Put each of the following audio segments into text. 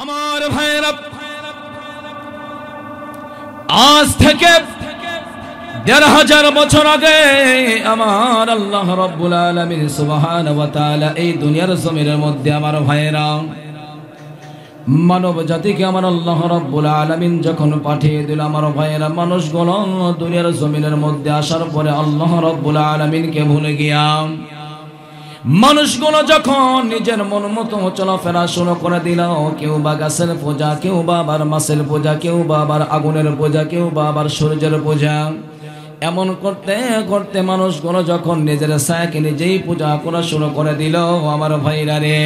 আমার ভাইরা, আজ থেকে ১৫০০ বছর আগে আমার আল্লাহ রাব্বুল আলামিন সুবহানাহু ওয়া তাআলা এই দুনিয়ার জমিনের মধ্যে আমার ভাইরা মানব জাতিকে আমার আল্লাহ রাব্বুল আলামিন যখন পাঠিয়ে দিল, আমার ভাইরা মানুষগুলো দুনিয়ার জমিনের মধ্যে আসার পরে আল্লাহ রাব্বুল আলামিনকে ভুলে গিয়া মানুষগুলো যখন নিজের মন মতো চলাফেরা শুরু করে দিল, কেউ বা গাছের পূজা, কেউ বা আবার মাছের পূজা, কেউ বা আবার আগুনের পূজা, কেউ বা আবার সূর্যের পূজা, এমন করতে করতে মানুষগুলো যখন নিজের ছায়াকে নিজেই পূজা করা শুরু করে দিল, আমার ভাইরা রে,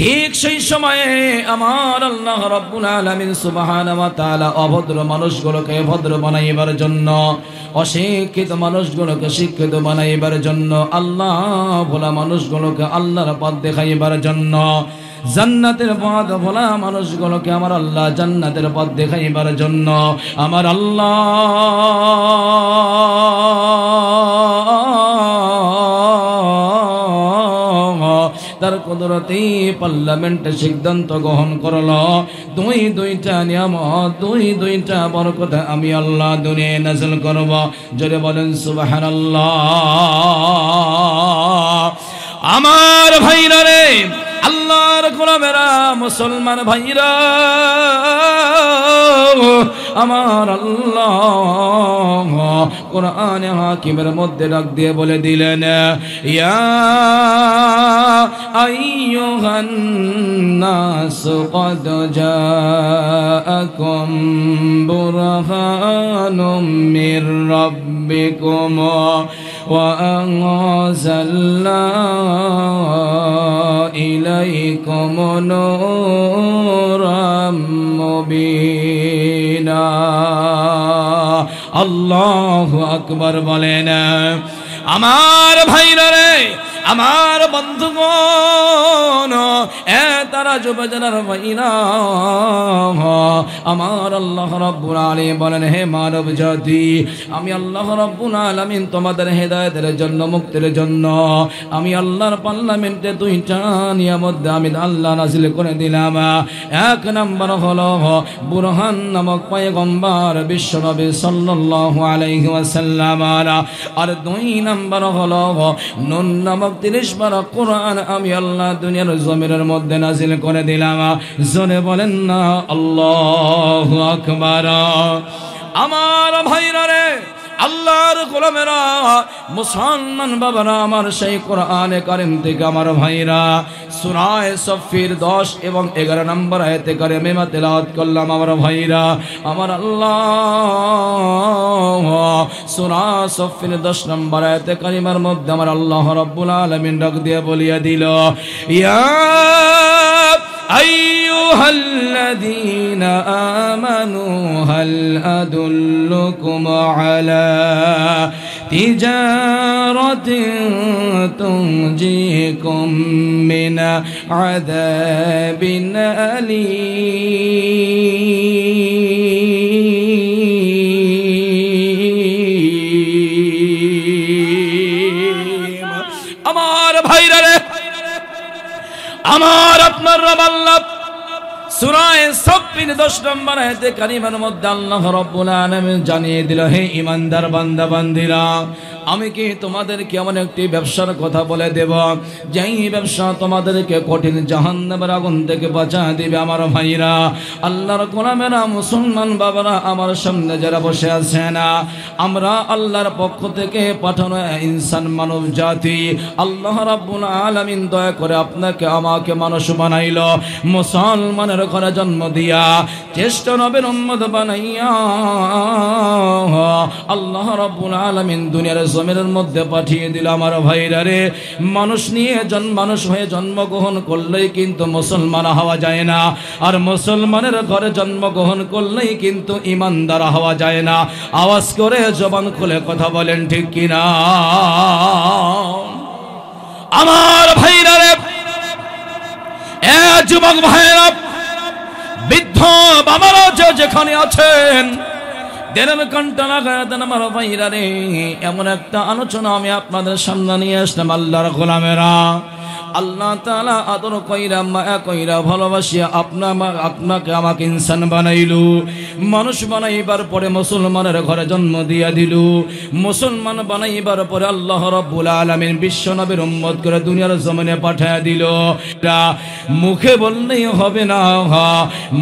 ঠিক সেই সময়ে আমার আল্লাহ রাব্বুল আলামিন সুবহানাহু ওয়া তাআলা অভদ্র মানুষগুলোকে ভদ্র বানাইবার জন্য, অশিক্ষিত মানুষগুলোকে শিক্ষিত বানাইবার জন্য, আল্লাহ ভোলা মানুষগুলোকে আল্লাহর পথ দেখাইবার জন্য, জান্নাতের পথ ভোলা মানুষগুলোকে আমার আল্লাহ জান্নাতের পথ দেখাইবার জন্য আমার আল্লাহ তার কুদরতি পার্লামেন্টে সিদ্ধান্ত গ্রহণ করলো, দুইটা নিয়ামত, দুইটা বরকত আমি আল্লাহ দুনিয়ায় নাযিল করব। জোরে বলেন সুবহানাল্লাহ। আমার ভাইরা রে, আল্লাহর গোলামেরা, মুসলমান ভাইরা, আমার আল্লাহ কোরআনে হাকিমের মধ্যে ডাক দিয়ে বলে দিলেন, ইয়া আইয়ুহান নাস ক্বাদ জাআকুম বুরহানুম মির রাব্বিকুম ওয়া আনজালনা ইলাইকুম নূরাম মুবিনা। আল্লাহু আকবার বলেন। আমার ভাইরা রে, আমার বন্ধুগণ, তারা যুবজনের ভাইরা, আমার আল্লাহ রাব্বুল আলামিন বলেন, হে মানব জাতি, আমি আল্লাহ রাব্বুল আলামিন তোমাদের হেদায়েতের জন্য, মুক্তির জন্য আমি আল্লাহর পার্লামেন্টে দুইটা নিয়ামত আমি আল্লাহ নাযিল করে দিলাম। এক নাম্বার হলো বুরহান নামক পয়গম্বর বিশ্বনবী সাল্লাল্লাহু আলাইহি ওয়াসাল্লাম, আর দুই নাম্বার হলো নুন নামক ৩০ বার কোরআন আমি আল্লাহ দুনিয়ার জমিনের মধ্যে নাযিল করে দিলাম। জোরে বলেন না আল্লাহু আকবার। আমার ভাইরা রে, আল্লাহর গোলামেরা, মুসলমান বাবারা, আমার সেই কোরআনে কারীম থেকে আমার ভাইরা সূরা সফির 10 এবং 11 নম্বর আয়াতে কারিমে তেলাওয়াত করলাম। আমার ভাইরা, আমার আল্লাহ সূরা সফির 10 নম্বর আয়াতে কারিমার মধ্যে আমার আল্লাহ রাব্বুল আলামিন ডাক দিয়ে বলিয়া দিল, ইয়া আইয়ুহাল্লাযীনা আমানু হাল আদুল্লুকুম আলা তিজারাতিন তুনজিকুম মিন আযাবিন আলীম। আমার ভাইরা রে, আমার আপনার রব আল্লাহ সূরা সফির 10 নম্বর আয়াতে কারিমার মধ্যে আল্লাহ রাব্বুল আলামিন জানিয়ে দিল, হে ঈমানদার বান্দা বান্দিরা, আমি কি তোমাদেরকে এমন একটি ব্যবসার কথা বলে দেব, যেই ব্যবসা তোমাদেরকে কঠিন জাহান্নামের আগুন থেকে বাঁচিয়ে দিবে। আমার ভাইরা, আল্লাহর গোলামেরা, মুসলমান বাবারা, আমার সামনে যারা বসে আছেন, আমরা আল্লাহর পক্ষ থেকে পাঠানো ইনসান মানব জাতি, আল্লাহ রাব্বুল আলামিন দয়া করে আপনাকে আমাকে মানুষ বানাইল, মুসলমানের ঘরে জন্ম দিয়া, জ্যেষ্ঠ নবীর উম্মত বানাইয়া আল্লাহ রাব্বুল আলামিন দুনিয়ার জমিনের মধ্যে পাঠিয়ে দিল। আমার ভাইরা রে, মানুষ হয়ে জন্মগ্রহণ করলেই কিন্তু মুসলমান হওয়া যায় না, আর মুসলমানের ঘরে জন্মগ্রহণ করলেই কিন্তু ঈমানদার হওয়া যায় না। আওয়াজ করে জবান খুলে কথা বলেন, ঠিক কিনা? আমার ভাইরা রে, যুবক ভাইরা, বৃদ্ধ বাবারা যেখানে আছেন, দেনের ঘন্টা লাগায় দেন আমার ভাইরা রে, এমন একটা আলোচনা আমি আপনাদের সামনে নিয়ে আসলাম। আল্লাহর গোলামেরা, আল্লাহ তাআলা আদর কইরা মায়া কইরা ভালোবাসিয়া আপনাকে আমাকে ইনসান বানাইলো। মানুষ বানাইবার পরে মুসলমানের ঘরে জন্ম দিয়া দিল। মুসলমান বানাইবার পরে আল্লাহ রাব্বুল আলামিন বিশ্ব নবীর উম্মত করে দুনিয়ার জমিনে পাঠায়া দিল। মুখে বললেই হবে না,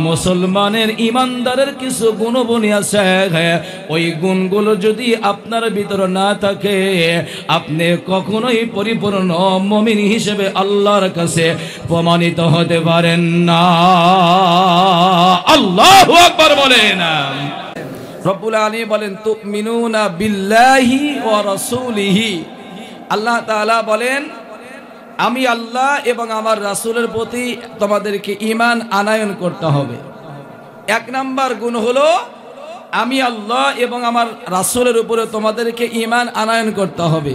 মুসলমানের ইমানদারের কিছু গুণবলী আছে, ওই গুণগুলো যদি আপনার ভিতরে না থাকে আপনি কখনোই পরিপূর্ণ মুমিন হিসেবে আল্লাহর কাছে প্রমাণিত হতে পারেন না। আল্লাহু আকবার বলেন। রব্বুল আলামিন বলেন তুমিনুনা বিল্লাহি ওয়া রাসূলিহি, আল্লাহ তাআলা বলেন আমি আল্লাহ এবং আমার রাসূলের প্রতি তোমাদেরকে ঈমান আনয়ন করতে হবে। এক নাম্বার গুণ হলো আমি আল্লাহ এবং আমার রাসূলের উপরে তোমাদেরকে ঈমান আনয়ন করতে হবে।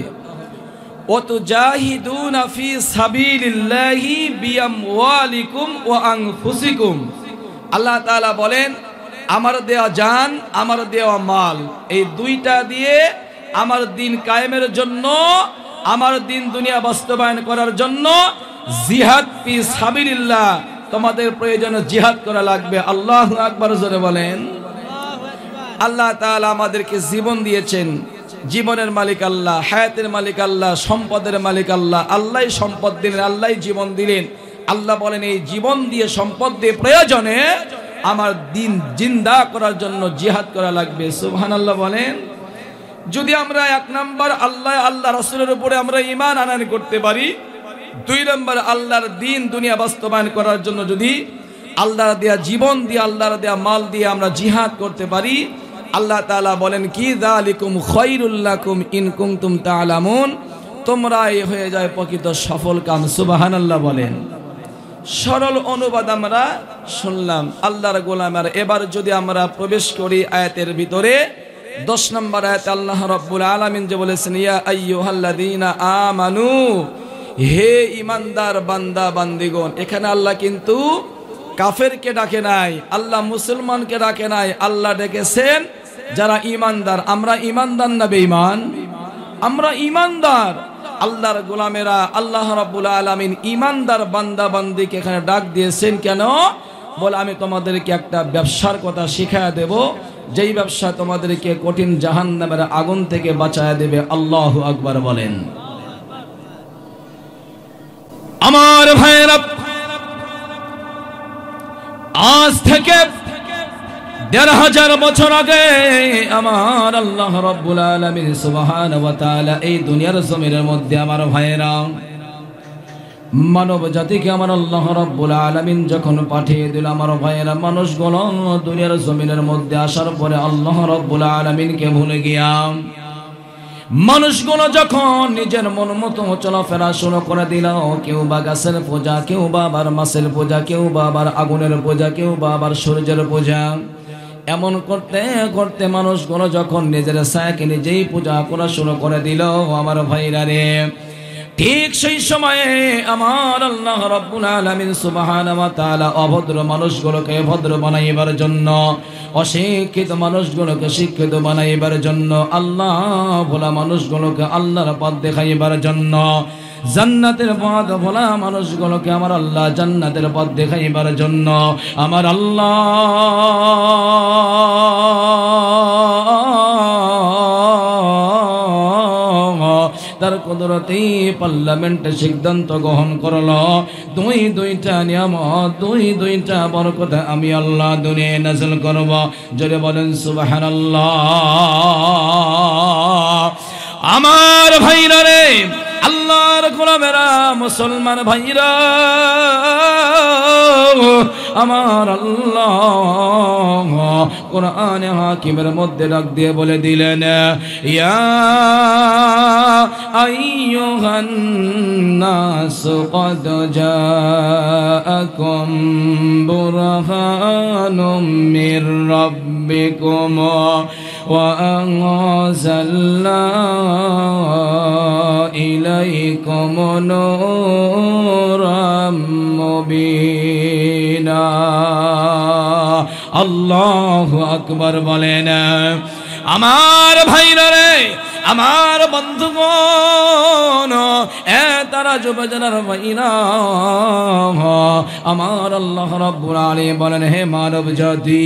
ওয়াতুজাহিদুনা ফি সাবিলিল্লাহি বিআমওয়ালিকুম ওয়া আনফুসিকুম, আল্লাহ তাআলা বলেন আমার দেওয়া জান, আমার দেওয়া মাল, এই দুইটা দিয়ে আমার দিন কায়েমের জন্য, আমার দিন দুনিয়া বাস্তবায়ন করার জন্য জিহাদ ফি সাবিলিল্লাহ, তোমাদের প্রয়োজনে জিহাদ করা লাগবে। আল্লাহু আকবার জোরে বলেন। আল্লাহ তাআলা আমাদেরকে জীবন দিয়েছেন, জীবনের মালিক আল্লাহ, হায়াতের মালিক আল্লাহ, সম্পদের মালিক আল্লাহ। আল্লাহই সম্পদ দিলেন, আল্লাহই জীবন দিলেন। আল্লাহ বলেন এই জীবন দিয়ে সম্পদ দিয়ে প্রয়োজনে আমার দিন জিন্দা করার জন্য জিহাদ করা লাগবে। সুবহানাল্লাহ বলেন। যদি আমরা এক নাম্বার আল্লাহ রাসূলের উপরে আমরা ঈমান আনয়ন করতে পারি, দুই নাম্বার আল্লাহর দিন দুনিয়া বাস্তবায়ন করার জন্য যদি আল্লাহর দেয়া জীবন দিয়ে আল্লাহর দেয়া মাল দিয়ে আমরা জিহাদ করতে পারি, আল্লাহ তাআলা বলেন কি যালিকুম খায়রুল লাকুম ইন কুনতুম তা'লামুন, তোমরাই হয়ে যায় প্রকৃত সফল কাম। সুবহানাল্লাহ বলেন। সরল অনুবাদ আমরা শুনলাম আল্লাহর গোলামের। এবার যদি আমরা প্রবেশ করি আয়াতের ভিতরে, 10 নম্বর আয়াতে আল্লাহ রাব্বুল আলামিন যে বলেছেন ইয়া আইয়ুহাল্লাযীনা আমানু, হে ঈমানদার বান্দা বান্দিগণ। এখানে আল্লাহ কিন্তু কাফেরকে ডাকে নাই, আল্লাহ মুসলমানকে ডাকে নাই, আল্লাহ ডেকেছেন যারা ঈমানদার। আমরা ঈমানদার না বেঈমান? আমরা ঈমানদার, আল্লাহর গোলামেরা। আল্লাহ রাব্বুল আলামিন ঈমানদার বান্দা বান্দিকে এখানে ডাক দিয়েছেন কেন? বলে আমি তোমাদেরকে একটা ব্যবসার কথা শিখায়া দেব, যেই ব্যবসা তোমাদেরকে কঠিন জাহান্নামের আগুন থেকে বাঁচায়া দেবে। আল্লাহু আকবার বলেন। আমার ভাইয়েরা, আজ থেকে ১৫০০ বছর আগে আমার আল্লাহ রাব্বুল আলামিন সুবহানাহু ওয়া তাআলা এই দুনিয়ার জমিনের মধ্যে আমার ভাইয়েরা মানব জাতিকে আমার আল্লাহ রাব্বুল আলামিন যখন পাঠিয়ে দিল, আমার ভাইয়েরা মানুষগুলো দুনিয়ার জমিনের মধ্যে আসার পরে আল্লাহ রাব্বুল আলামিনকে ভুলে গিয়া মানুষগুলো যখন নিজের মন মতো চলাফেরা শুরু করে দিল, কেউ বা গাছের পূজা, কেউ বা আবার মাছের পূজা, কেউ বা আবার আগুনের পূজা, কেউ বা আবার সূর্যের পূজা, এমন করতে করতে মানুষগুলো যখন নিজের ছায়াকে নিজেই পূজা করা শুরু করে দিল, আমার ভাইরা রে, ঠিক সেই সময়ে আমার আল্লাহ রাব্বুল আলামিন সুবহানাহু ওয়া তাআলা অভদ্র মানুষগুলোকে ভদ্র বানাইবার জন্য, অশিক্ষিত মানুষগুলোকে শিক্ষিত বানাইবার জন্য, আল্লাহ ভোলা মানুষগুলোকে আল্লাহর পথ দেখাইবার জন্য, জান্নাতের পথ ভোলা মানুষগুলোকে আমার আল্লাহ জান্নাতের পথ দেখাইবার জন্য আমার আল্লাহ তার কুদরতি পার্লামেন্টে সিদ্ধান্ত গ্রহণ করলো, দুইটা নিয়ামত, দুইটা বরকত আমি আল্লাহ দুনিয়ায় নাযিল করব। জোরে বলেন সুবহানাল্লাহ। আমার ভাইরা রে, আল্লাহর গোলামেরা, মুসলমান ভাইরা, আমার আল্লাহ কোরআনে হাকিমের মধ্যে ডাক দিয়ে বলে দিলেন ইয়া আইয়ুহান নাস ক্বাদ জাআকুম বুরহানুম মির রাব্বিকুম ওয়া আনজালনা ইলাইকুম নূরাম মুবিনা। আল্লাহু আকবার বলেন। আমার ভাইরা রে, আমার বন্ধুগণ, তারা যুবজনের ভাইরা, আমার আল্লাহ রাব্বুল আলামিন বলেন, হে মানব জাতি,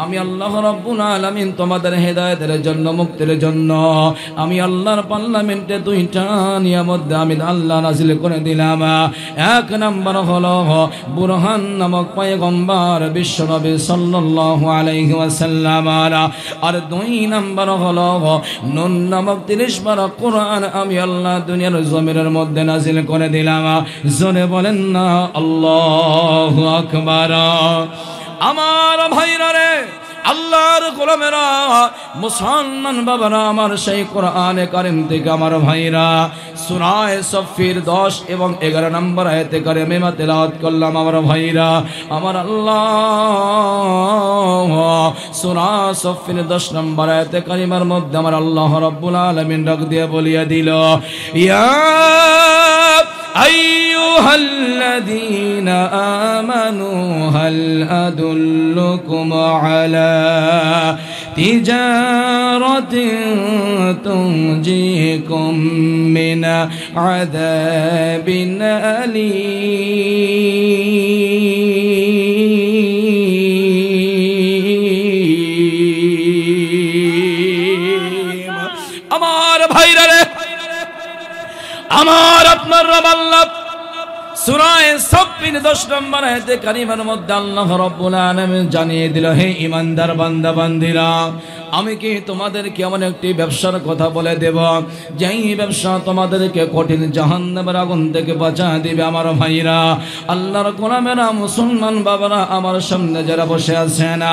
আমি আল্লাহ রাব্বুল আলামিন তোমাদের হেদায়েতের জন্য, মুক্তির জন্য আমি আল্লাহর পার্লামেন্টে দুইটা নিয়ামত আমি আল্লাহ নাযিল করে দিলাম। এক নম্বর হলো বুরহান নামক পয়গম্বর বিশ্বনবী সাল্লাল্লাহু আলাইহি ওয়াসাল্লাম, আর দুই নম্বর হলো নুন নামক 30 পারা কোরআন আমি আল্লাহ দুনিয়ার জমিনের মধ্যে নাযিল করে দিলাম। জোরে বলেন না আল্লাহু আকবার। আমার ভাইরা রে, আল্লাহর গোলামেরা, মুসলমান বাবারা, আমার সেই কোরআনে কারীম থেকে আমার ভাইরা সূরা সফির 10 এবং 11 নম্বর আয়াতে কারিমে তেলাওয়াত করলাম। আমার ভাইরা, আমার আল্লাহ সূরা সফির 10 নম্বর আয়াতে কারিমার মধ্যে আমার আল্লাহ রাব্বুল আলামিন ডাক দিয়ে বলিয়া দিল, ইয়া আইয়ুহাল্লাযীনা আমানু হাল আদুল্লুকুম আলা তিজারাতিন তুনজিকুম মিন আযাবিন আলীম। আমার ভাইরা রে, আমার আপনার রব আল্লাহ সূরা সফির 10 নম্বর আয়াতে কারিমার মধ্যে আল্লাহ রাব্বুল আলামিন জানিয়ে দিল, হে ঈমানদার বান্দা বান্দিরা, আমি কি তোমাদেরকে এমন একটি ব্যবসার কথা বলে দেব যেই ব্যবসা তোমাদেরকে কঠিন জাহান্নামের আগুন থেকে বাঁচিয়ে দিবে। আমার ভাইরা, আল্লাহর গোলামেরা, মুসলমান বাবারা, আমার সামনে যারা বসে আছেন,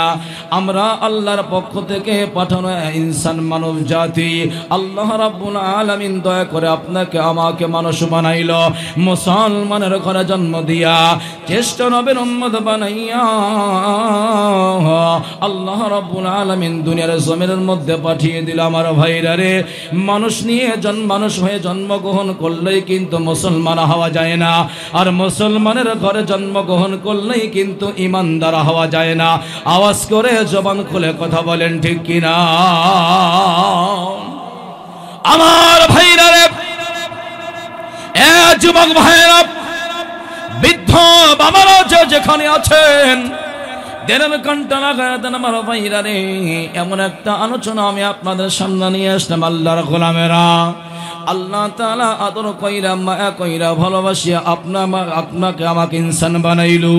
আমরা আল্লাহর পক্ষ থেকে পাঠানো ইনসান মানব জাতি, আল্লাহ রাব্বুল আলামিন দয়া করে আপনাকে আমাকে মানুষ বানাইল, মুসলমানের ঘরে জন্ম দিয়া, জ্যেষ্ঠ নবীর উম্মত বানাইয়া আল্লাহ রাব্বুল আলামিন দুনিয়ার জমিনের মধ্যে পাঠিয়ে দিল। আমার ভাইরা রে, মানুষ হয়ে জন্মগ্রহণ করলেই কিন্তু মুসলমান হওয়া যায় না, আর মুসলমানের ঘরে জন্মগ্রহণ করলেই কিন্তু ঈমানদার হওয়া যায় না। আওয়াজ করে জবান খুলে কথা বলেন, ঠিক কিনা? আমার ভাইরা রে, যুবক ভাইরা, বৃদ্ধ বাবারা যেখানে আছেন, দেনের কণ্ঠ লাগায় দেন আমার ভাইরা রে, এমন একটা আলোচনা আমি আপনাদের সামনে নিয়ে আসলাম। আল্লাহর গোলামেরা, আল্লাহ তাআলা আদর কইরা, মায়া কইরা, ভালোবাসিয়া আপনাকে আমাকে ইনসান বানাইলু।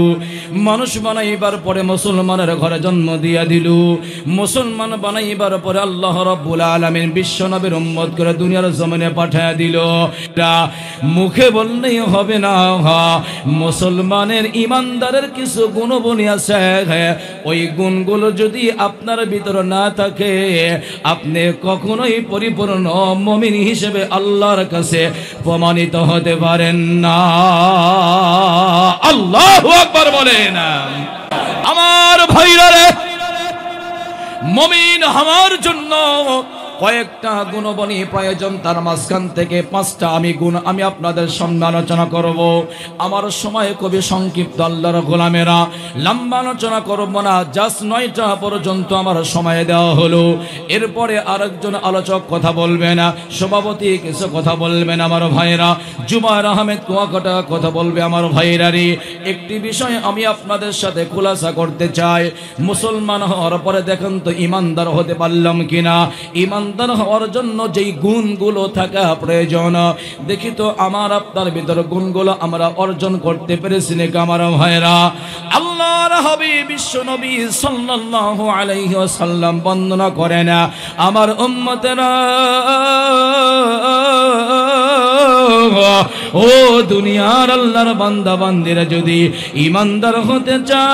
মানুষ বানাইবার পরে মুসলমানের ঘরে জন্ম দিয়া দিল। মুসলমান বানাইবার পরে আল্লাহ রাব্বুল আলামিন বিশ্ব নবীর উম্মত করে দুনিয়ার জমিনে পাঠিয়ে দিল। মুখে বললেই হবে না, মুসলমানের ঈমানদারের কিছু গুণবলী আছে, ওই গুণগুলো যদি আপনার ভিতরে না থাকে, আপনি কখনোই পরিপূর্ণ মুমিন হিসেবে আল্লাহর কাছে প্রমাণিত হতে পারেন না। আল্লাহু আকবার বলেন। আমার ভাইরা রে, মুমিন হওয়ার জন্য কয়েকটা গুণবলী প্রয়োজন, তার মাঝখান থেকে 5টা আমি আপনাদের সামনে আলোচনা করব। আমার সময় খুবই সংক্ষিপ্ত আল্লাহর গোলামেরা, লম্বা আলোচনা করব না, জাস্ট 9টা পর্যন্ত আমার সময় দেওয়া হলো। এরপরে আরেকজন আলোচক কথা বলবেন, সভাপতি কিছু কথা বলবেন। আমার ভাইরা, জুবায়ের আহমেদ কুয়াকাটা কথা বলবে। আমার ভাইরা রে, একটি বিষয় আমি আপনাদের সাথে খুলাসা করতে চাই। মুসলমান হওয়ার পরে দেখেন তো ঈমানদার হতে পারলাম কিনা। ঈমানদার হওয়ার জন্য যেই গুণগুলো থাকা প্রয়োজন, দেখি তো আমার আপনার ভিতরে গুণগুলো আমরা অর্জন করতে পেরেছি নাকি। আমার ভাইরা, আল্লাহর হাবিব বিশ্ব নবী সাল্লাল্লাহু আলাইহি ওয়াসাল্লাম বর্ণনা করেন, আমার উম্মতেরা, ও দুনিয়ার আল্লাহর বান্দা বান্দিরা, যদি ঈমানদার হতে চাও,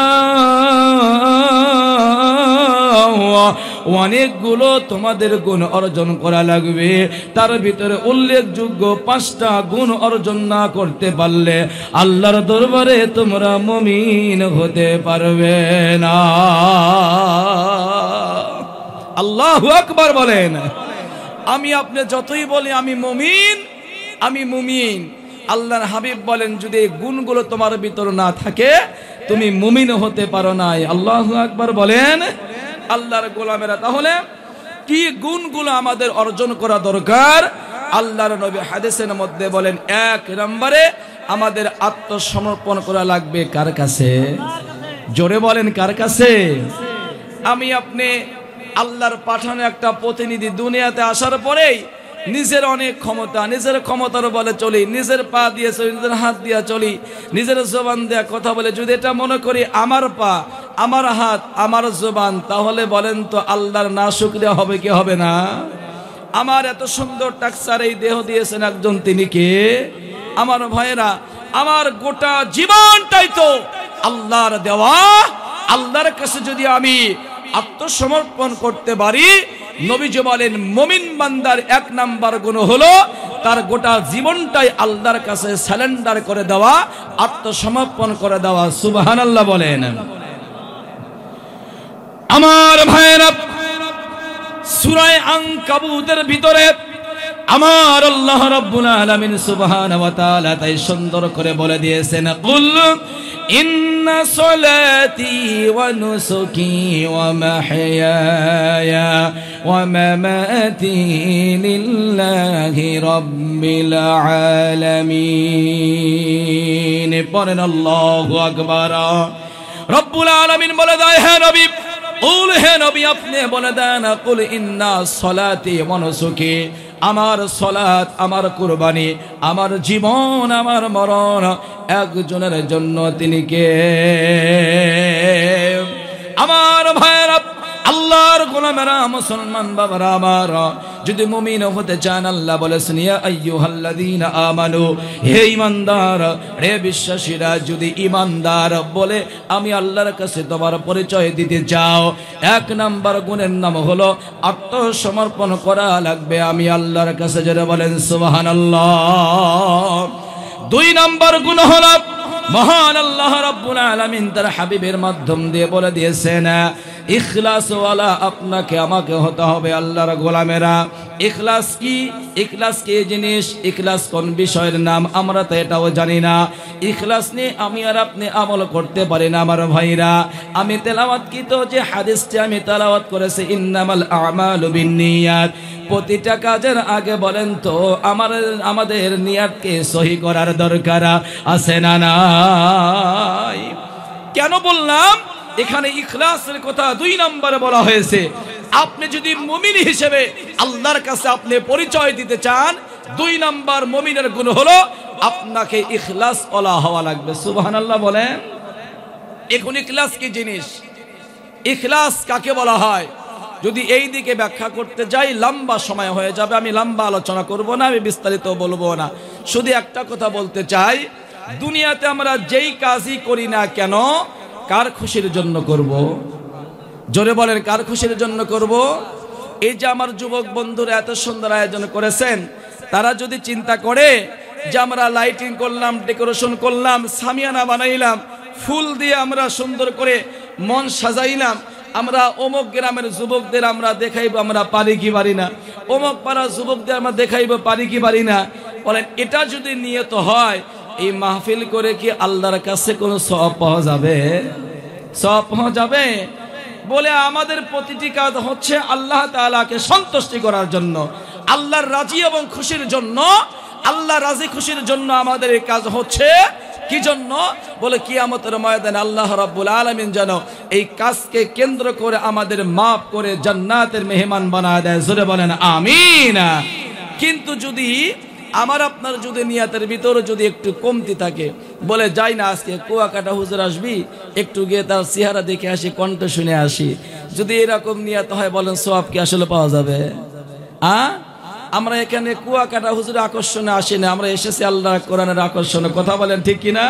অনেকগুলো তোমাদের গুণ অর্জন করা লাগবে। তার ভিতরে উল্লেখযোগ্য 5টা গুণ অর্জন না করতে পারলে আল্লাহর দরবারে তোমরা মুমিন হতে পারবে না। আল্লাহু আকবার বলেন। আমি আপনি যতই বলি আমি মুমিন, আল্লাহর হাবিব বলেন যদি এই গুণগুলো তোমার ভিতর না থাকে তুমি মুমিন হতে পারো নাই। আল্লাহু আকবার বলেন। আল্লাহর গোলামেরা, তাহলে কি গুণগুলো আমাদের অর্জন করা দরকার? আল্লাহর নবী হাদিসের মধ্যে বলেন, এক নম্বরে আমাদের আত্মসমর্পণ করা লাগবে কার কাছে? জোরে বলেন, কার কাছে? আমি আপনি আল্লাহর পাঠানো একটা প্রতিনিধি, দুনিয়াতে আসার পরেই নিজের অনেক ক্ষমতা, নিজের ক্ষমতার বলে চলি, নিজের পা দিয়ে চলি, নিজের হাত দিয়ে চলি, নিজের জবান দিয়ে কথা বলে যদি এটা মনে করি আমার পা, আমার হাত, আমার জবান, তাহলে বলেন তো আল্লাহর না শুকরিয়া হবে কি হবে না? আমার এত সুন্দর টাকসার এই দেহ দিয়েছেন একজন, তিনি কে? আমার ভাইয়েরা, আমার গোটা জীবনটাই তো আল্লাহর দেওয়া। আল্লাহর কাছে যদি আমি আত্মসমর্পণ করতে পারি, নবীজি বলেন মুমিন বান্দার এক নাম্বার গুণ হলো তার গোটা জীবনটাই আল্লাহর কাছে সারেন্ডার করে দেওয়া, আত্মসমর্পণ করে দেওয়া। সুবহানাল্লাহ বলেন। আমার ভাইয়েরা, সূরা আনকাবুতের ভিতরে আমার আল্লাহ রাব্বুল আলামিন সুবহানাহু ওয়া তাআলা তাই সুন্দর করে বলে দিয়েছেন, কুল ইন্না সলাতি ওয়া নুসুকি ওয়া মাহইয়ায়া ওয়া মামাতি লিল্লাহি রাব্বিল আলামিন। পড়েন আল্লাহু আকবার। রব্বুল আলামিন বলে দেয়, হে নবী, কুল, হে নবী আপনি বলে দেন, কুল ইন্না সলাতি ওয়া নুসুকি, আমার সলাত, আমার কুরবানি, আমার জীবন, আমার মরণ একজনের জন্য, তিনি কে? আমার ভাইয়েরা, আল্লাহর গোলামেরা, মুসলমান বাবারা আমার, যদি মুমিন হতে চান, আল্লাহ বলেছেন ইয়া আইয়ুহাল্লাযীনা আমানু, হে ঈমানদার, হে বিশ্বাসীরা, যদি ঈমানদার বলে আমি আল্লাহর কাছে তোমার পরিচয় দিতে চাও, এক নাম্বার গুণের নাম হলো আত্মসমর্পণ করা লাগবে আমি আল্লাহর কাছে। যারা বলেন সুবহানাল্লাহ। দুই নাম্বার গুণ হলো মহান আল্লাহ রাব্বুল আলামিন তার হাবিবের মাধ্যম দিয়ে বলে দিয়েছেন, ইখলাস ওয়ালা আপনাকে আমাকে হতে হবে আল্লাহর গোলামেরা। ইখলাস কি? ইখলাস কি জিনিস? ইখলাস কোন বিষয়ের নাম আমরা তো এটাও জানি না। ইখলাস নিয়ে আমি আর আপনি আমল করতে পারি না। আমার ভাইরা, আমি তেলাওয়াত কি তো যে হাদিসটি আমি তেলাওয়াত করেছি, ইন্নামাল আমালু বিন্নিয়াত, প্রতিটা কাজের আগে বলেন তো আমাদের নিয়াতকে সহি করার দরকার আছে না নাই? কেন বললাম এখানে ইখলাসের কথা দুই নম্বরে বলা হয়েছে? আপনি যদি মুমিন হিসেবে আল্লাহর কাছে আপনি পরিচয় দিতে চান, দুই নম্বর মুমিনের গুণ হলো আপনাকে ইখলাস ওয়ালা হওয়া লাগবে। সুবহানাল্লাহ বলেন। এখন ইখলাস কি জিনিস? ইখলাস কাকে বলা হয়? যদি এই দিকে ব্যাখ্যা করতে যাই লম্বা সময় হয়ে যাবে, আমি লম্বা আলোচনা করব না, আমি বিস্তারিত বলবো না। শুধু একটা কথা বলতে চাই, দুনিয়াতে আমরা যেই কাজই করি না কেন, কার খুশির জন্য করব? জোরে বলেন, কার খুশির জন্য করব? এই যে আমার যুবক বন্ধুরা এত সুন্দর আয়োজন করেছেন, তারা যদি চিন্তা করে যে আমরা লাইটিং করলাম, ডেকোরেশন করলাম, সামিয়ানা বানাইলাম, ফুল দিয়ে আমরা সুন্দর করে মন সাজাইলাম, আমরা অমুক গ্রামের যুবকদের আমরা দেখাইব আমরা পারি কি পারি না, অমুক পাড়ার যুবকদের আমরা দেখাইব পারি কি পারি না, বলেন এটা যদি নিয়ত হয়, এই মাহফিল করে কি আল্লাহর কাছে কোনো সওয়াব পাওয়া যাবে? সওয়াব পাওয়া যাবে? বলে আমাদের প্রতিটি কাজ হচ্ছে আল্লাহ তাআলাকে সন্তুষ্টি করার জন্য, আল্লাহর রাজি এবং খুশির জন্য। আল্লাহ রাজি খুশির জন্য আমাদের এই কাজ হচ্ছে। কি জন্য? বলে কিয়ামতের ময়দানে আল্লাহ রাব্বুল আলামিন যেন এই কাজকে কেন্দ্র করে আমাদের মাফ করে জান্নাতের মেহমান বানায় দেয়। জোরে বলেন আমিন। কিন্তু যদি আমার আপনার যদি নিয়াতের ভিতরে যদি একটু কমতি থাকে, বলে যাই না আজকে কুয়াকাটা হুজুর আসবি, একটু গিয়ে তার চেহারা দেখে আসি, কণ্ঠ শুনে আসি, যদি এরকম নিয়াত হয়, বলেন সওয়াব কি আসলে পাওয়া যাবে? আমরা এখানে কুয়াকাটা হুজুরের আকর্ষণে আসি না, আমরা এসেছি আল্লাহর কোরআনের আকর্ষণে। কথা বলেন ঠিক কিনা?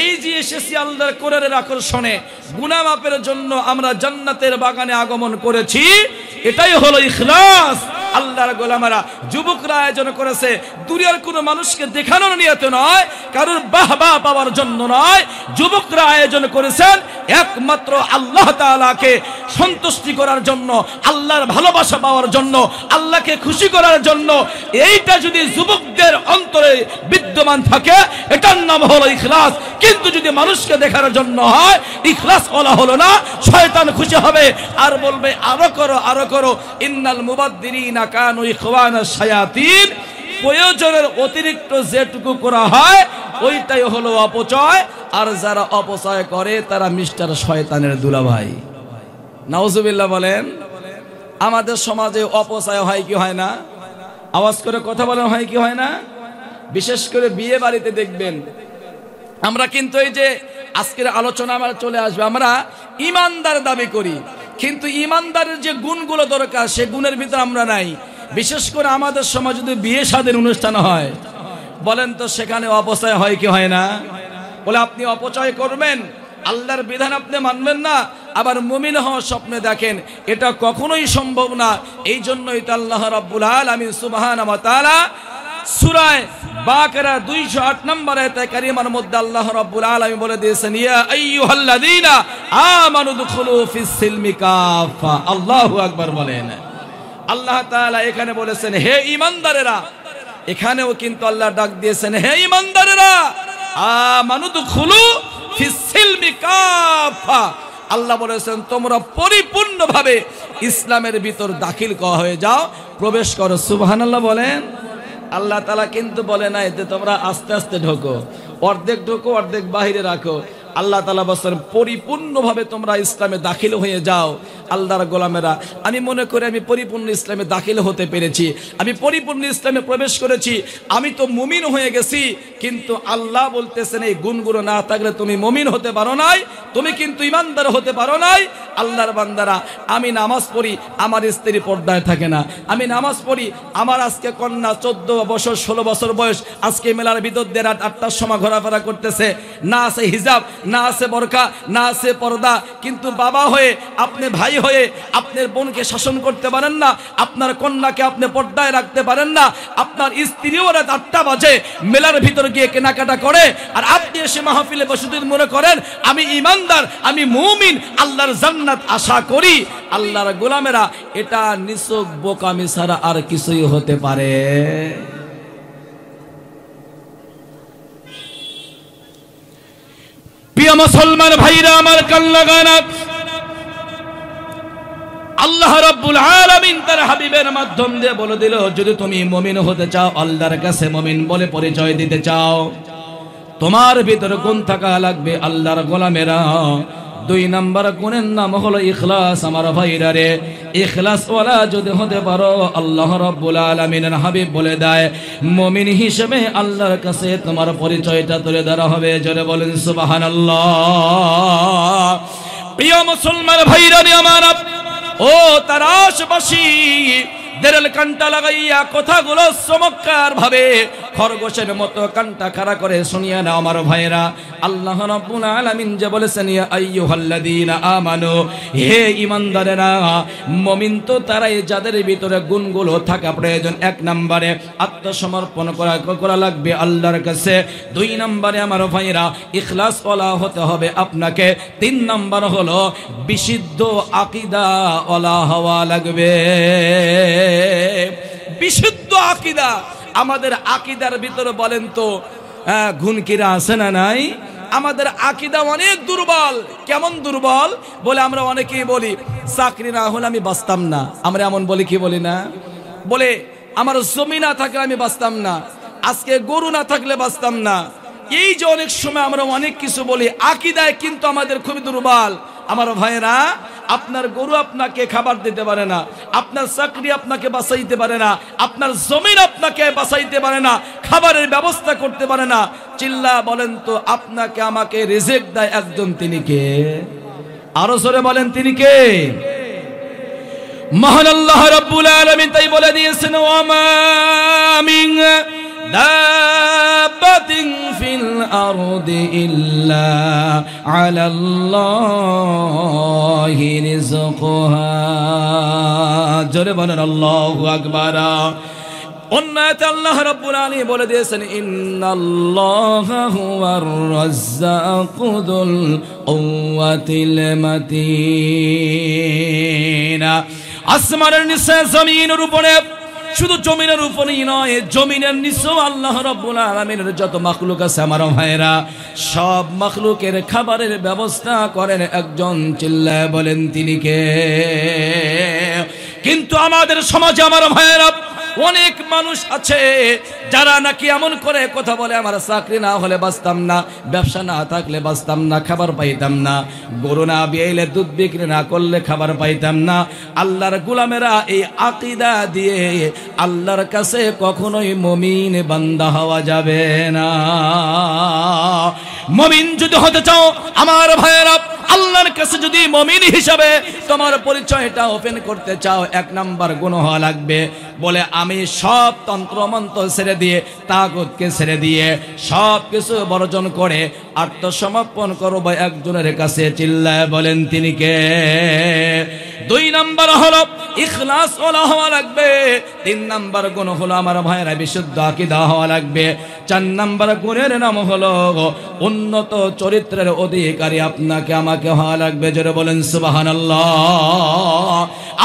এই যে এসেছি আল্লাহর কোরআনের আকর্ষণে, গুনাহ মাফের জন্য আমরা জান্নাতের বাগানে আগমন করেছি, এটাই হলো ইখলাস। আল্লাহর গোলামেরা, যুবকরা আয়োজন করেছে দুনিয়ার কোনো মানুষকে দেখানোর নিয়তে নয়, কারোর বাহবা পাওয়ার জন্য নয়। যুবকরা আয়োজন করেছেন একমাত্র আল্লাহ তাআলাকে সন্তুষ্টি করার জন্য, আল্লাহর ভালোবাসা পাওয়ার জন্য, আল্লাহকে খুশি করার জন্য। এইটা যদি যুবকদের অন্তরে বিদ্যমান বিদ্যমান থাকে, এটার নাম হলো ইখলাস। কিন্তু যদি মানুষকে দেখার জন্য হয়, ইখলাস বলা হলো না, শয়তান খুশি হবে আর বলবে আরো করো আরো করো। ইন্নাল মুবাদ্দিরিনা কানু ইখওয়ানাশ শায়াতিন, প্রয়োজনের অতিরিক্ত যেটুকু করা হয় ওইটাই হলো অপচয়, আর যারা অপচয় করে তারা মিস্টার শয়তানের দুলাভাই। নাউজুবিল্লাহ বলেন। আমাদের সমাজে অপচয় হয় কি হয় না? আওয়াজ করে কথা বলেন, হয় কি হয় না? বিশেষ করে বিয়ে বাড়িতে দেখবেন, আমরা কিন্তু এই যে আজকের আলোচনা আমার চলে আসবে, আমরা ইমানদার দাবি করি, কিন্তু ইমানদারের যে গুণগুলো দরকার সে গুণের ভিতরে আমরা নাই। বিশেষ করে আমাদের সমাজ যদি বিয়ে শাদীর অনুষ্ঠান হয়, বলেন তো সেখানে অপচয় হয় কি হয় না? বলে আপনি অপচয় করবেন, আল্লাহর বিধান আপনি মানবেন না, আবার মুমিন হওয়ার স্বপ্নে দেখেন, এটা কখনোই সম্ভব না। এই জন্যই তো আল্লাহ রাব্বুল আলামিন সুবহানাহু ওয়া তাআলা সূরা বাকারা 208 নম্বর আয়াতে কারিমার মধ্যে আল্লাহ রাব্বুল আলামিন বলে দিয়েছেন, ইয়া আইয়ুহাল্লাযীনা আমানু দুখুলু ফিস সিলমি কাফা। আল্লাহু আকবার বলেন। আল্লাহ তাআলা এখানে বলেছেন হে ঈমানদারেরা, এখানেও কিন্তু আল্লাহ ডাক দিয়েছেন হে ঈমানদারেরা, আমানু দুখুলু ফিস সিলমি কাফা। আল্লাহ বলেছেন তোমরা পরিপূর্ণভাবে ইসলামের ভিতর দাখিল হয়ে যাও, প্রবেশ করো। সুবহানাল্লাহ বলেন। আল্লাহ তাআলা কিন্তু বলে নাই যে তোমরা আস্তে আস্তে ঢোকো, অর্ধেক ঢোকো অর্ধেক বাহিরে রাখো। আল্লাহ তাআলা বলেন পরিপূর্ণভাবে তোমরা ইসলামে দাখিল হয়ে যাও। আল্লাহর গোলামেরা, আমি মনে করি আমি পরিপূর্ণ ইসলামে দাখিল হতে পেরেছি, আমি পরিপূর্ণ ইসলামে প্রবেশ করেছি, আমি তো মুমিন হয়ে গেছি। কিন্তু আল্লাহ বলতেছেন এই গুণগুলো না থাকলে তুমি মুমিন হতে পারো নাই, তুমি কিন্তু ইমানদার হতে পারো নাই। আল্লাহর বান্দারা, আমি নামাজ পড়ি, আমার স্ত্রী পর্দায় থাকে না। আমি নামাজ পড়ি, আমার আজকে কন্যা 14 বছর 16 বছর বয়স, আজকে মেলার ভিতর দিয়ে রাত 8টার সময় ঘোরাফেরা করতেছে, না আছে হিজাব, না আছে বোরকা, না আছে পর্দা। কিন্তু বাবা হয়ে, আপনি ভাই হয়ে আপনার বোনকে শাসন করতে পারেন না, আপনার কন্যাকে আপনি পর্দায় রাখতে পারেন না। আপনার স্ত্রীও রাত 8টা বাজে মেলার ভিতর গিয়ে কেনাকাটা করে, আর আপনি এসে মাহফিলে বসে মনে করেন আমি ইমানদার, আমি মুমিন, আল্লাহর জান্নাত আশা করি। আল্লাহর গোলামেরা, এটা নিছক বোকামি ছাড়া আর কিছুই হতে পারে। প্রিয় মুসলমান ভাইরা আমার, কান লাগান। আল্লাহ রাব্বুল আলামিন তার হাবিবের মাধ্যম দিয়ে বলে দিল, যদি তুমি মুমিন হতে চাও, আল্লাহর কাছে মুমিন বলে পরিচয় দিতে চাও, তোমার ভিতরে গুণ থাকা লাগবে। আল্লাহর গোলামেরা, 2 নম্বর গুণের নাম হলো ইখলাস। আমার ভাইরা রে, ইখলাস ওয়ালা যদি হতে পারো, আল্লাহ রাব্বুল আলামিনের হাবিব বলে দেয় মুমিন হিসেবে আল্লাহর কাছে তোমার পরিচয়টা তুলে ধরা হবে। জোরে বলেন সুবহানাল্লাহ। প্রিয় মুসলমান ভাইরা রে আমার, ও তারাশবাসী, দেরেল কানটা লাগাইয়া কথাগুলো চমৎকার ভাবে খরগোশের মতো কানটা খাড়া করে শুনিয়া না আমার ভাইরা। আল্লাহ রাব্বুল আলামিন যে বলেছেন ইয়া আইয়ুহাল্লাযীনা আমানু, হে ঈমানদারেরা, মুমিন তো তারাই যাদের ভিতরে গুণগুলো থাকা প্রয়োজন। 1 নম্বরে আত্মসমর্পণ করা লাগবে আল্লাহর কাছে। 2 নম্বরে আমার ভাইরা ইখলাস ওয়ালা হতে হবে আপনাকে। 3 নম্বর হলো বিশুদ্ধ আকীদা ওয়ালা হওয়া লাগবে। বিশুদ্ধ আকীদা। আমাদের আকীদার ভিতরে বলেন তো গুণকিরা আছে না নাই? আমাদের আকীদা অনেক দুর্বল। কেমন দুর্বল? বলে আমরা অনেকেই বলি চাকরি না হলে আমি বাঁচতাম না। আমরা এমন বলি কি বলি না? বলে আমার জমি না থাকলে আমি বাঁচতাম না, আজকে গরু না থাকলে বাঁচতাম না। এই যে অনেক সময় আমরা অনেক কিছু বলি, আকীদায় কিন্তু আমাদের খুবই দুর্বল। আমার ভাইয়েরা, আপনার গরু আপনাকে খাবার দিতে পারে না, আপনার চাকরি আপনাকে বাঁচাইতে পারে না, আপনার জমিন আপনাকে বাঁচাইতে পারে না, খাবারের ব্যবস্থা করতে পারে না। চিল্লা বলেন তো, আপনাকে আমাকে রিজিক দেয় একজন, তিনি কে? আরো জোরে বলেন, তিনি কে? মহান আল্লাহ রাব্বুল আলামিন তাই বলে দিয়েছেন, ওয়া মা মিন দাব্বাতিন ফিল আরদি ইল্লা আলাল্লাহি রিজকুহা। জোরে বলেন আল্লাহু আকবার। অন্যতে আল্লাহ রাব্বুল আলামিন বলে দিয়েছেন, ইন্নাল্লাহা হুয়ার রাজ্জাকুল কুওয়াতিল মাতিন। আসমানের নিচে জমিনের উপরে শুধু জমিনের উপরেই নয়, জমিনের নিচেও আল্লাহ রাব্বুল আলামিনের যত মাখলুক আছে আমার ভাইরা, সব মাখলুকের খাবারের ব্যবস্থা করেন একজন, চিল্লায় বলেন তিনি কে? কিন্তু আমাদের সমাজে আমার ভাইরা অনেক মানুষ আছে যারা নাকি এমন করে কথা বলে, আমার চাকরি না হলে বাঁচতাম না, ব্যবসা না থাকলে বাঁচতাম না, খাবার পাইতাম না, গরু না বিয়াইলে দুধ বিক্রি না করলে খাবার পাইতাম না। আল্লাহর গোলামেরা এই আকীদা দিয়ে আল্লাহর কাছে কখনোই মুমিন বান্দা হওয়া যাবে না। মুমিন যদি হতে চাও আমার ভাইয়েরা, আল্লাহর কাছে যদি মুমিন হিসাবে তোমার পরিচয়টা ওপেন করতে চাও, 1 নাম্বার গুণ হওয়া লাগবে, বলে আমি সব তন্ত্র মন্ত্র ছেড়ে দিয়ে, তাগুতকে ছেড়ে দিয়ে, সব কিছু বর্জন করে আত্মসমর্পণ করব একজনের কাছে, চিল্লায় বলেন তিনি কে? 2 নাম্বার হলো ইখলাস ওয়ালা হওয়া লাগবে। 3 নাম্বার গুণ হলো আমার ভাইয়েরা বিশুদ্ধ আকীদা হওয়া লাগবে। 4 নাম্বার গুণের নাম হলো উন্নত চরিত্রের অধিকারী আপনাকে আমাকে হওয়া লাগবে। জোরে বলেন সুবহানাল্লাহ।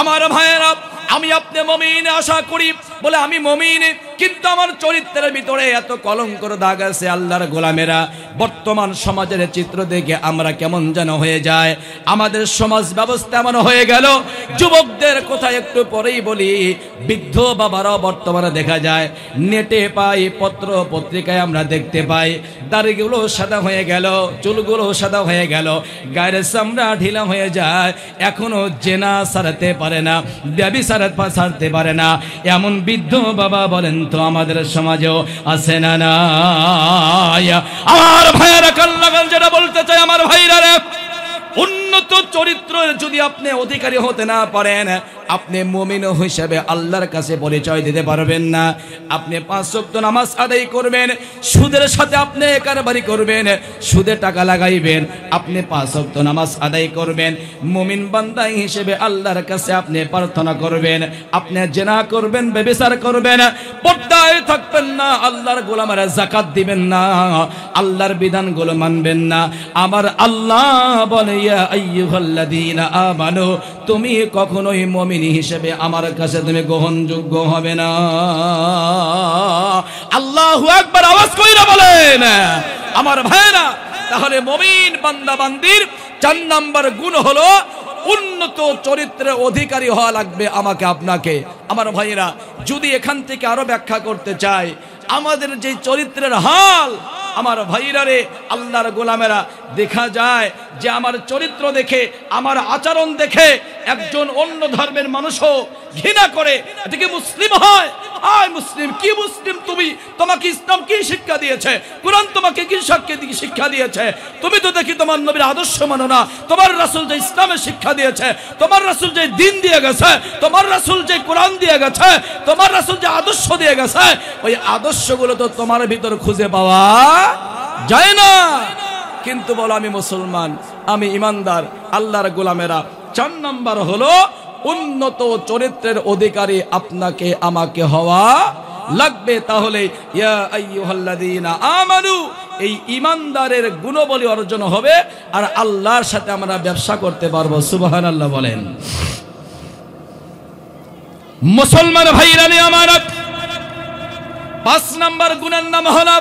আমার ভাইয়েরা, আমি আপনি মুমিন আশা করি, বলে আমি মুমিন, কিন্তু আমার চরিত্রের ভিতরে এত কলঙ্কর দাগ আছে। আল্লাহর গোলামেরা, বর্তমান সমাজের চিত্র দেখে আমরা কেমন যেন হয়ে যায়। আমাদের সমাজ ব্যবস্থা এমন হয়ে গেল, যুবকদের কথা একটু পরেই বলি, বৃদ্ধ বাবারাও বর্তমানে দেখা যায়, নেটে পাই, পত্র পত্রিকায় আমরা দেখতে পাই, দাড়িগুলো সাদা হয়ে গেল, চুলগুলো সাদা হয়ে গেল, গায়ের চামড়া ঢিলা হয়ে যায়, এখনো জেনা ছাড়তে পারে না, ব্যভিচার ছাড়তে পারে না, এমন বৃদ্ধ বাবা বলেন তো আমাদের সমাজেও আছে না নাই? আমার ভাইয়েরা কাল্লাগান যেটা বলতে চাই, আমার ভাইরা রে, উন্নত চরিত্রের যদি আপনি অধিকারী হতে না পারেন, আপনি মুমিন হিসেবে আল্লাহর কাছে পরিচয় দিতে পারবেন না। আপনি 5 ওয়াক্ত নামাজ আদায় করবেন, সুদের সাথে আপনি কারবারি করবেন, সুদে টাকা লাগাইবেন, আপনি 5 ওয়াক্ত নামাজ আদায় করবেন, মুমিন বান্দা হিসেবে আল্লাহর কাছে আপনি প্রার্থনা করবেন, আপনি জিনা করবেন, ব্যভিচার করবেন, পর্দায় থাকবেন না, আল্লাহর গোলামেরা যাকাত দিবেন না, আল্লাহর বিধানগুলো মানবেন না। আমার আল্লাহ বলে, ইয়া আইয়ুহাল্লাযীনা আমানু, তুমি কখনোই মুমিন হিসেবে আমার কাছে তুমি গ্রহণযোগ্য হবে না। আল্লাহু আকবার, আওয়াজ কইরা বলেন আমার ভাইরা। তাহলে মুমিন বান্দা বান্দির 4 নাম্বার গুণ হলো উন্নত চরিত্রের অধিকারী হওয়া লাগবে আমাকে আপনাকে। আমার ভাইরা, যদি এখান থেকে আরো ব্যাখ্যা করতে চাই, আমাদের যে চরিত্রের হাল, আমার ভাইরা রে, আল্লাহর গোলামেরা, দেখা যায় যে আমার চরিত্র দেখে, আমার আচরণ দেখে একজন অন্য ধর্মের মানুষও ঘৃণা করে, এদিকে মুসলিম হয়। আয় মুসলিম, কি মুসলিম তুমি? তোমাকে ইসলাম কি শিক্ষা দিয়েছে? কুরআন তোমাকে কি শিক্ষা দিয়েছে? তুমি তো দেখি তোমার নবীর আদর্শ মানো না। তোমার রাসূল যে ইসলামের শিক্ষা দিয়েছে, তোমার রাসূল যে দ্বীন দিয়ে গেছে, তোমার রাসূল যে কোরআন দিয়ে গেছে, তোমার রাসূল যে আদর্শ দিয়ে গেছে, ওই আদর্শগুলো তো তোমার ভিতর খুঁজে পাওয়া যায় না। কিন্তু বলো আমি মুসলমান, আমি ইমানদার, আল্লাহর গোলামেরা। 4 নাম্বার হলো উন্নত চরিত্রের অধিকারী আপনাকে আমাকে হওয়া লাগবে। তাহলে ইয়া আইয়ুহাল্লাযীনা আমানু, এই ইমানদারের গুণবলী অর্জন হবে, আর আল্লাহর সাথে আমরা ব্যবসা করতে পারবো। সুবহানাল্লাহ বলেন। মুসলমান ভাইরা আমার 5 নাম্বার গুণের নাম হলো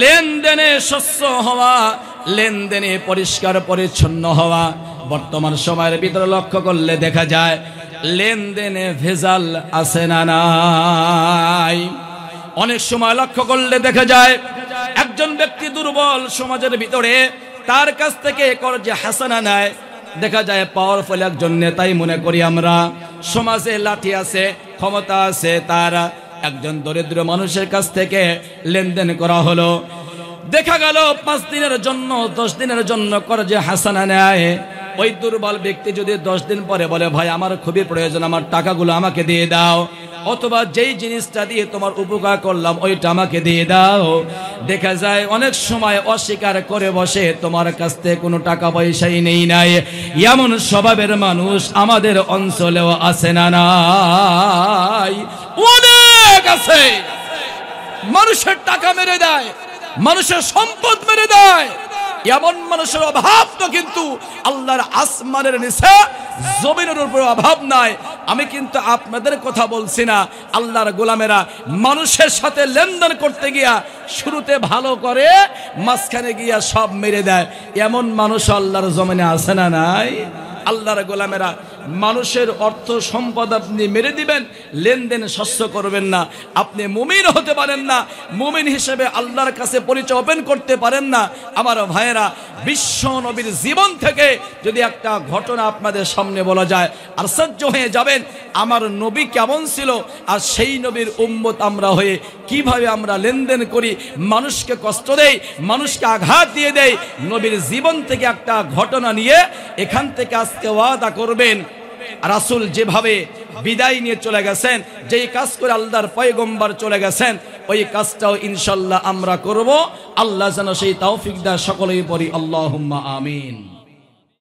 লেনদেনে স্বচ্ছ হওয়া, লেনদেনে পরিষ্কার পরিচ্ছন্ন হওয়া। বর্তমান সময়ের ভিতরে লক্ষ্য করলে দেখা যায় লেনদেনে ভেজাল আছে না নাই? অনেক সময় লক্ষ্য করলে দেখা যায় একজন ব্যক্তি দুর্বল সমাজের ভিতরে, তার কাছ থেকে কর্জে হাসানা নেয়। দেখা যায় পাওয়ারফুল একজন নেতাই মনে করি আমরা, সমাজে লাঠি আছে, ক্ষমতা আছে, তার একজন দরিদ্র মানুষের কাছ থেকে লেনদেন করা হলো। দেখা গেল 5 দিনের জন্য, 10 দিনের জন্য কর্জে হাসানা নেয়। ওই দুর্বল ব্যক্তি যদি 10 দিন পরে বলে, ভাই আমার খুবই প্রয়োজন, আমার টাকাগুলো আমাকে দিয়ে দাও, অথবা যেই জিনিসটা দিয়ে তোমার উপকার করলাম ওইটা আমাকে দিয়ে দাও, দেখা যায় অনেক সময় অস্বীকার করে বসে, তোমার কাছ থেকে কোনো টাকা পয়সাই নেই নাই। এমন স্বভাবের মানুষ আমাদের অঞ্চলেও আছে না নাই? অনেক আছে। মানুষের টাকা মেরে দেয়, মানুষের সম্পদ মেরে দেয়। এমন মানুষের অভাব তো কিন্তু আল্লাহর আসমানের নিচে জমিনের উপর অভাব নাই। আমি কিন্তু আপনাদের কথা বলছি না। আল্লাহর গোলামেরা মানুষের সাথে লেনদেন করতে গিয়া শুরুতে ভালো করে, মাঝখানে গিয়া সব মেরে দেয়, এমন মানুষ আল্লাহর জমিনে আছে না নাই? আল্লাহর গোলামেরা মানুষের অর্থ সম্পদ আপনি মেরে দিবেন, লেনদেন স্বচ্ছ করবেন না, আপনি মুমিন হতে পারেন না, মুমিন হিসেবে আল্লাহর কাছে পরিচয় ওপেন করতে পারেন না। আমার ভাইয়েরা, বিশ্ব নবীর জীবন থেকে যদি একটা ঘটনা আপনাদের সামনে বলা যায়, আশ্চর্য হয়ে যাবেন আমার নবী কেমন ছিল, আর সেই নবীর উম্মত আমরা হয়ে কিভাবে আমরা লেনদেন করি, মানুষকে কষ্ট দেই, মানুষকে আঘাত দিয়ে দেই। নবীর জীবন থেকে একটা ঘটনা নিয়ে এখান থেকে আজকে ওয়াদা করবেন, রাসূল যেভাবে বিদায় নিয়ে চলে গেছেন, যেই কাজ করে আল্লাহর পয়গম্বর চলে গেছেন, ওই কাজটাও ইনশাআল্লাহ আমরা করব। আল্লাহ যেন সেই তৌফিক দেয়। সকলেই পড়ি আল্লাহুম্মা আমিন।